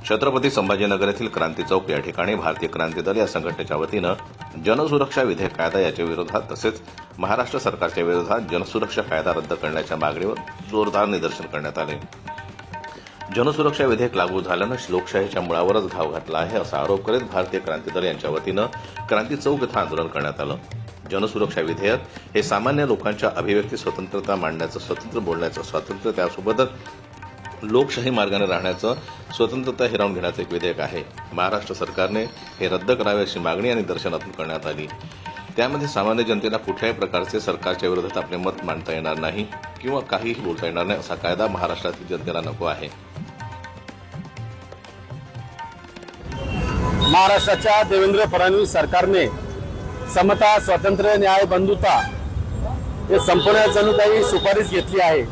छत्रपती संभाजीनगर येथील क्रांती चौक या ठिकाणी भारतीय क्रांती दल या संघटनेच्या वतीनं जनसुरक्षा विधेयक कायदा याच्या विरोधात तसेच महाराष्ट्र सरकारच्या विरोधात जनसुरक्षा कायदा रद्द करण्याच्या मागणीवर जोरदार निदर्शन करण्यात आले। जनसुरक्षा विधेयक लागू झाल्यानं लोकशाहीच्या मुळावरच घाव घातला आहे असा आरोप करीत भारतीय क्रांती दल यांच्या वतीनं क्रांती चौक इथं आंदोलन करण्यात आलं। जनसुरक्षा विधेयक हे सामान्य लोकांच्या अभिव्यक्ती स्वतंत्रता मांडण्याचं, स्वतंत्र बोलण्याचं स्वातंत्र्य, त्यासोबतच लोकशाही मार्गाने राहण्याचं स्वतंत्रता हिरावून घेण्याचं एक विधेयक आहे। महाराष्ट्र सरकारने हे रद्द करावे अशी मागणी या निदर्शनातून करण्यात आली। त्यामध्ये सामान्य जनतेला कुठल्याही प्रकारचे सरकारच्या विरोधात आपले मत मांडता येणार नाही किंवा काहीही बोलता येणार नाही असा कायदा महाराष्ट्रातील जनतेला नको आहे। महाराष्ट्राच्या देवेंद्र फडणवीस सरकारने समता, स्वातंत्र्य, न्याय, बंधुता हे संपूर्ण जणू काही सुपारीच घेतली आहे।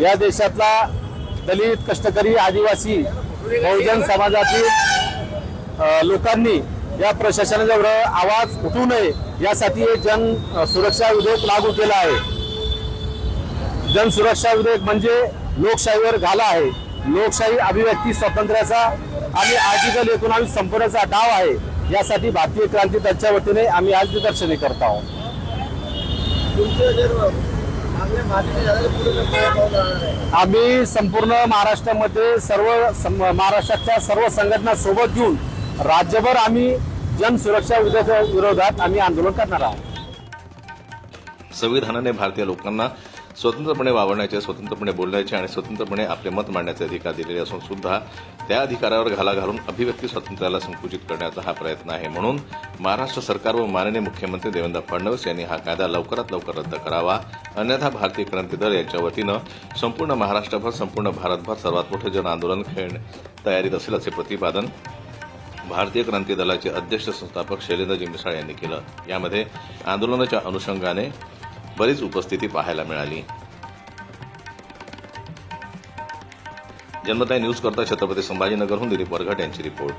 या देशातला दलित, कष्टकरी, आदिवासी, बहुजन समाजातील लोकांनी या प्रशासनाच्या आवाज उठवू नये यासाठी हे जन सुरक्षा विधेयक लागू केलं आहे। जन सुरक्षा विधेयक म्हणजे लोकशाहीवर घाला आहे। लोकशाही, अभिव्यक्ती स्वातंत्र्याचा आणि आर्टिकल 19 संपवण्याचा डाव आहे। यासाठी भारतीय क्रांती दलाच्या वतीने आम्ही आज निदर्शने करत आहोत। आम्ही संपूर्ण महाराष्ट्रामध्ये महाराष्ट्राच्या सर्व संघटना सोबत घेऊन राज्यभर आम्ही जन सुरक्षा विरोधात आम्ही आंदोलन करणार आहोत। संविधानाने भारतीय लोकांना स्वतंत्रपणे वावरण्याचे, स्वतंत्रपणे बोलण्याचे आणि स्वतंत्रपणे आपले मत मांडण्याचे अधिकार दिलेले असून सुद्धा त्या अधिकारावर घाला घालून अभिव्यक्ती स्वातंत्र्याला संकुचित करण्याचा हा प्रयत्न आहे। म्हणून महाराष्ट्र सरकार व माननीय मुख्यमंत्री देवेंद्र फडणवीस यांनी हा कायदा लवकरात लवकर रद्द करावा, अन्यथा भारतीय क्रांती दल यांच्या वतीनं संपूर्ण महाराष्ट्रभर, संपूर्ण भारतभर सर्वात मोठे जन आंदोलन तयारीत असेल असे प्रतिपादन भारतीय क्रांती दलाचे अध्यक्ष संस्थापक शैलेंद्रजी मिसाळ यांनी केलं। यामध्ये आंदोलनाच्या अनुषंगाने बरीच उपस्थिती पाहायला मिळाली। जनमत न्यूज करता छत्रपती संभाजीनगरहून दिलीप वरघट यांची रिपोर्ट।